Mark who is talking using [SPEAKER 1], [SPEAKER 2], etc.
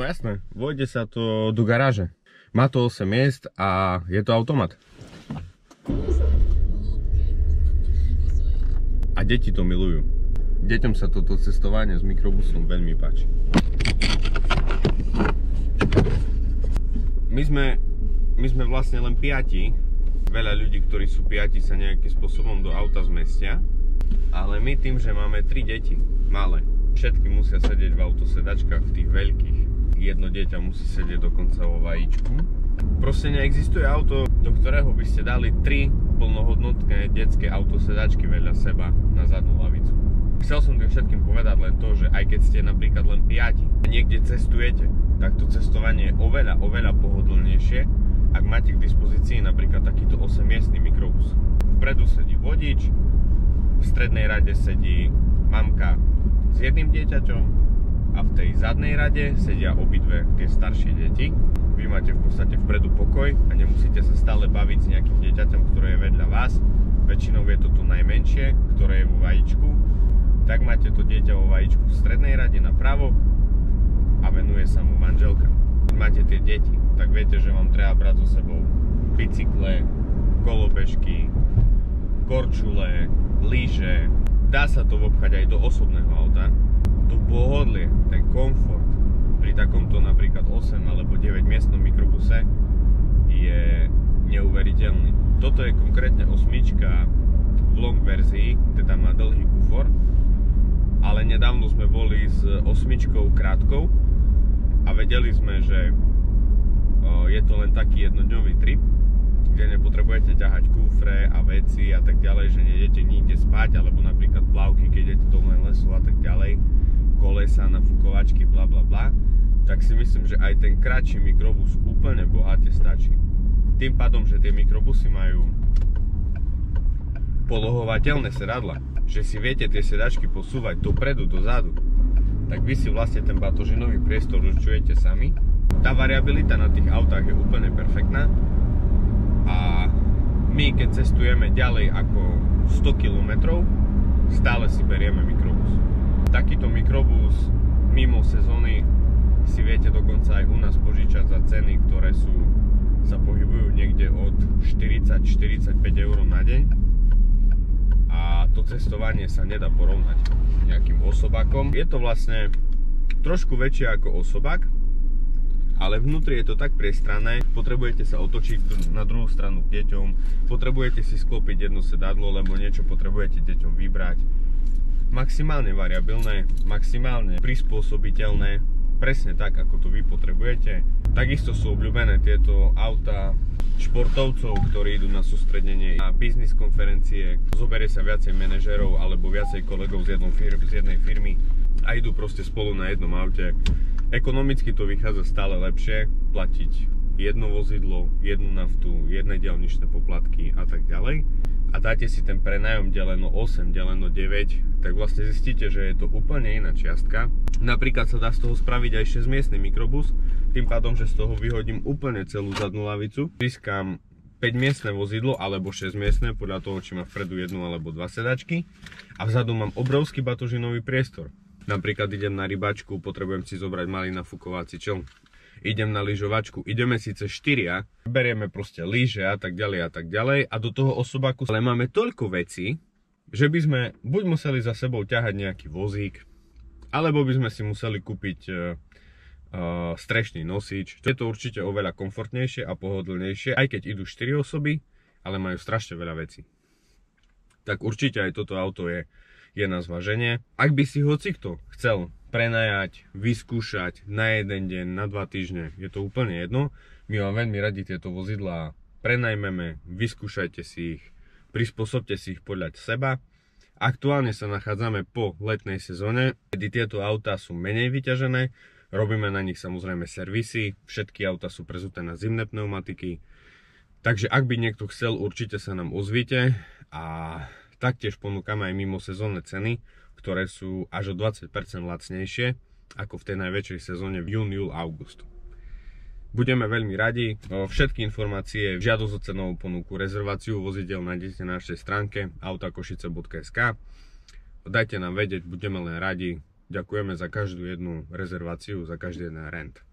[SPEAKER 1] No jasné, vojde sa to do garáže. Má to 8 miest a je to automat. A deti to milujú. Deťom sa toto cestovanie s mikrobusom veľmi páči. My sme vlastne len 5. Veľa ľudí, ktorí sú 5, sa nejakým spôsobom do auta zmestia. Ale my tým, že máme 3 deti, malé, všetky musia sedieť v autosedačkách, v tých veľkých. Jedno dieťa musí sedieť dokonca vo vajíčku. Proste neexistuje auto, do ktorého by ste dali 3 plnohodnotné detské autosedačky vedľa seba na zadnú lavicu. Chcel som tým všetkým povedať len to, že aj keď ste napríklad len 5 a niekde cestujete, tak to cestovanie je oveľa pohodlnejšie, ak máte k dispozícii napríklad takýto 8-miestny mikrobus. Vpredu sedí vodič, v strednej rade sedí mamka s jedným dieťaťom, a v tej zadnej rade sedia obidve tie staršie deti. Vy máte v podstate vpredu pokoj a nemusíte sa stále baviť s nejakým dieťaťom, ktoré je vedľa vás. Väčšinou je to tu najmenšie, ktoré je vo vajíčku. Tak máte to dieťa vo vajíčku v strednej rade napravo a venuje sa mu manželka. Keď máte tie deti, tak viete, že vám treba brať so sebou bicykle, kolobežky, korčule, lyže. Dá sa to obchať aj do osobného auta. To pohodlie, ten komfort pri takomto napríklad 8 alebo 9 miestnom mikrobuse je neuveriteľný. Toto je konkrétne 8 v long verzii, teda má dlhý kufor, ale nedávno sme boli s 8 krátkou a vedeli sme, že je to len taký jednodňový trip, kde nepotrebujete ťahať kufre a veci a tak ďalej, že nejdete nikde spať, alebo napríklad plavky, keď idete do lesu a tak ďalej, kolesa, nafukovačky, bla bla bla, tak si myslím, že aj ten kratší mikrobus úplne bohate stačí. Tým pádom, že tie mikrobusy majú polohovateľné sedadla, že si viete tie sedačky posúvať dopredu, dozadu, tak vy si vlastne ten batožinový priestor určujete sami. Tá variabilita na tých autách je úplne perfektná a my keď cestujeme ďalej ako 100 km, stále si berieme mikrobus. Takýto mikrobus mimo sezóny si viete dokonca aj u nás požičať za ceny, ktoré sa pohybujú niekde od 40-45 eur na deň. A to cestovanie sa nedá porovnať nejakým osobákom. Je to vlastne trošku väčšie ako osobák, ale vnútri je to tak priestranné, potrebujete sa otočiť na druhú stranu k deťom, potrebujete si sklopiť jedno sedadlo, lebo niečo potrebujete deťom vybrať. Maximálne variabilné, maximálne prispôsobiteľné, presne tak, ako to vy potrebujete. Takisto sú obľúbené tieto auta športovcov, ktorí idú na sústredenie a biznis konferencie. Zoberie sa viacej manažerov alebo viacej kolegov z jednej firmy a idú proste spolu na jednom aute. Ekonomicky to vychádza stále lepšie, platiť jedno vozidlo, jednu naftu, jedné diaľničné poplatky a tak ďalej. A dáte si ten prenájom deleno 8, deleno 9, tak vlastne zistíte, že je to úplne iná čiastka. Napríklad sa dá z toho spraviť aj 6-miestny mikrobus, tým pádom, že z toho vyhodím úplne celú zadnú lavicu. Získam 5-miestne vozidlo alebo 6-miestne, podľa toho, či má vpredu jednu alebo 2 sedačky. A vzadu mám obrovský batožinový priestor. Napríklad idem na rybačku, potrebujem si zobrať malý nafukovací čln. Idem na lyžovačku, ideme síce 4, berieme proste lyže a tak ďalej a do toho osobáku, ale máme toľko vecí, že by sme buď museli za sebou ťahať nejaký vozík, alebo by sme si museli kúpiť strešný nosič. Je to určite oveľa komfortnejšie a pohodlnejšie, aj keď idú 4 osoby, ale majú strašne veľa vecí. Tak určite aj toto auto je na zváženie. Ak by si hocikto chcel prenajať, vyskúšať na jeden deň, na 2 týždne, je to úplne jedno. My vám veľmi radi tieto vozidlá prenajmeme, vyskúšajte si ich, prispôsobte si ich podľa seba. Aktuálne sa nachádzame po letnej sezóne, kedy tieto autá sú menej vyťažené, robíme na nich samozrejme servisy, všetky autá sú prezuté na zimné pneumatiky. Takže ak by niekto chcel, určite sa nám ozvite a taktiež ponúkame aj mimo sezónne ceny, ktoré sú až o 20% lacnejšie ako v tej najväčšej sezóne v jún, júl, august. Budeme veľmi radi. Všetky informácie, žiadosť o cenovú ponuku, rezerváciu vozidel nájdete na našej stránke autakošice.sk. Dajte nám vedieť, budeme len radi. Ďakujeme za každú jednu rezerváciu, za každý jeden rent.